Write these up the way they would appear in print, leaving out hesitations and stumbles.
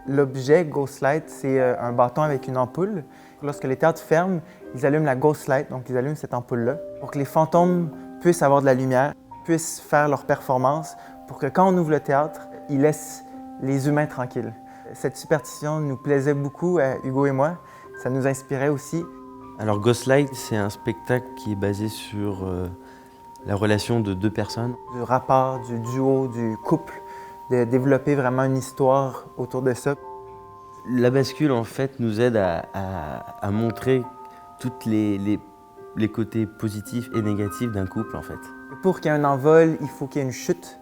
L'objet Ghost Light, c'est un bâton avec une ampoule. Lorsque les théâtres ferment, ils allument la Ghost Light, donc ils allument cette ampoule-là, pour que les fantômes puissent avoir de la lumière, puissent faire leur performance, pour que quand on ouvre le théâtre, ils laissent les humains tranquilles. Cette superstition nous plaisait beaucoup à Hugo et moi, ça nous inspirait aussi. Alors Ghost Light, c'est un spectacle qui est basé sur la relation de deux personnes. Du rapport, du duo, du couple, de développer vraiment une histoire autour de ça. La bascule, en fait, nous aide à montrer tous les côtés positifs et négatifs d'un couple, en fait. Pour qu'il y ait un envol, il faut qu'il y ait une chute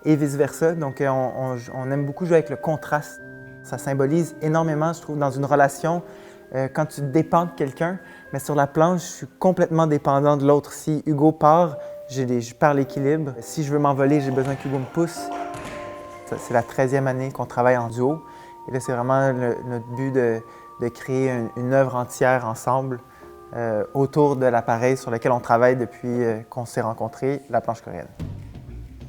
et vice-versa. Donc on aime beaucoup jouer avec le contraste. Ça symbolise énormément, je trouve, dans une relation, quand tu dépends de quelqu'un, mais sur la planche, je suis complètement dépendant de l'autre. Si Hugo part, je perds l'équilibre. Si je veux m'envoler, j'ai besoin qu'Hugo me pousse. C'est la 13e année qu'on travaille en duo. Et là, c'est vraiment notre but de créer une œuvre entière ensemble autour de l'appareil sur lequel on travaille depuis qu'on s'est rencontrés, la planche coréenne.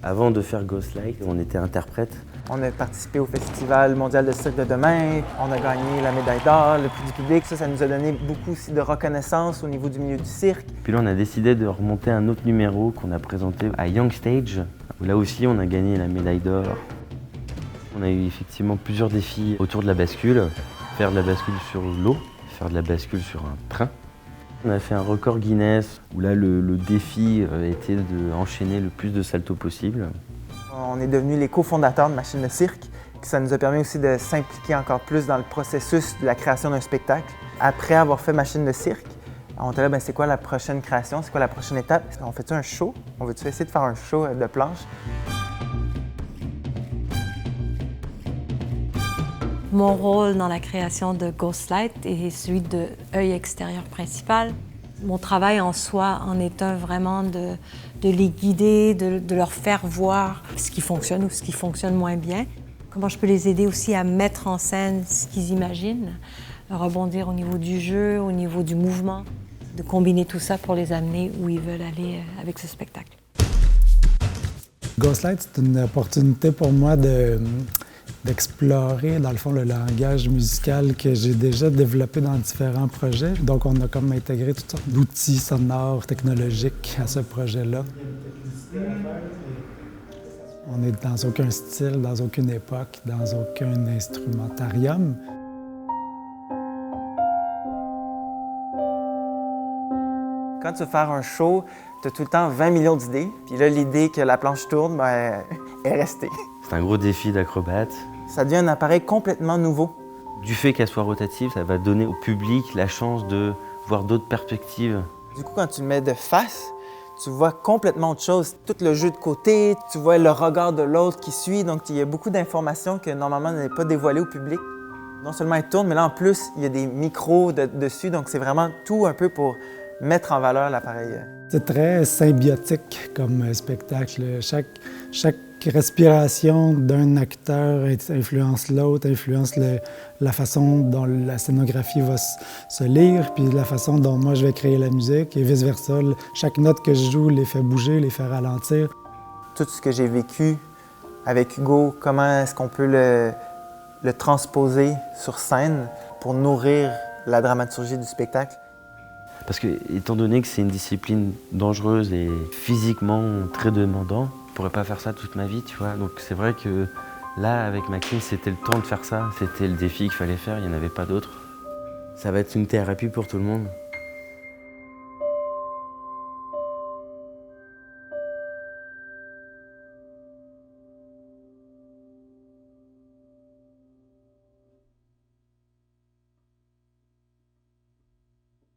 Avant de faire Ghost Light, on était interprète. On a participé au Festival mondial de cirque de demain, on a gagné la médaille d'or, le prix du public. Ça nous a donné beaucoup aussi de reconnaissance au niveau du milieu du cirque. Puis là, on a décidé de remonter un autre numéro qu'on a présenté à Young Stage, où là aussi, on a gagné la médaille d'or. On a eu effectivement plusieurs défis autour de la bascule. Faire de la bascule sur l'eau, faire de la bascule sur un train. On a fait un record Guinness où là le défi était d'enchaîner le plus de saltos possible. On est devenus les cofondateurs de Machine de cirque. Ça nous a permis aussi de s'impliquer encore plus dans le processus de la création d'un spectacle. Après avoir fait Machine de cirque, on était là, c'est quoi la prochaine création, c'est quoi la prochaine étape? On fait-tu un show? On veut-tu essayer de faire un show de planche? Mon rôle dans la création de Ghost Light est celui de œil extérieur principal. Mon travail en soi en est un vraiment de les guider, de leur faire voir ce qui fonctionne ou ce qui fonctionne moins bien. Comment je peux les aider aussi à mettre en scène ce qu'ils imaginent, rebondir au niveau du jeu, au niveau du mouvement, de combiner tout ça pour les amener où ils veulent aller avec ce spectacle. Ghost Light, c'est une opportunité pour moi d'explorer, dans le fond, le langage musical que j'ai déjà développé dans différents projets. Donc, on a comme intégré toutes sortes d'outils sonores, technologiques à ce projet-là. On n'est dans aucun style, dans aucune époque, dans aucun instrumentarium. Quand tu veux faire un show, tu as tout le temps 20 millions d'idées. Puis là, l'idée que la planche tourne, est restée. C'est un gros défi d'acrobate. Ça devient un appareil complètement nouveau. Du fait qu'elle soit rotative, ça va donner au public la chance de voir d'autres perspectives. Du coup, quand tu le mets de face, tu vois complètement autre chose. Tout le jeu de côté, tu vois le regard de l'autre qui suit. Donc, il y a beaucoup d'informations que normalement n'est pas dévoilées au public. Non seulement elle tourne, mais là, en plus, il y a des micros dessus. Donc, c'est vraiment tout un peu pour mettre en valeur l'appareil. C'est très symbiotique comme spectacle. Chaque respiration d'un acteur influence l'autre, influence la façon dont la scénographie va se lire, puis la façon dont moi je vais créer la musique, et vice-versa. Chaque note que je joue les fait bouger, les fait ralentir. Tout ce que j'ai vécu avec Hugo, comment est-ce qu'on peut le transposer sur scène pour nourrir la dramaturgie du spectacle? Parce que, étant donné que c'est une discipline dangereuse et physiquement très demandante, je pourrais pas faire ça toute ma vie, tu vois. Donc c'est vrai que là, avec Maxime, c'était le temps de faire ça. C'était le défi qu'il fallait faire, il n'y en avait pas d'autre. Ça va être une thérapie pour tout le monde.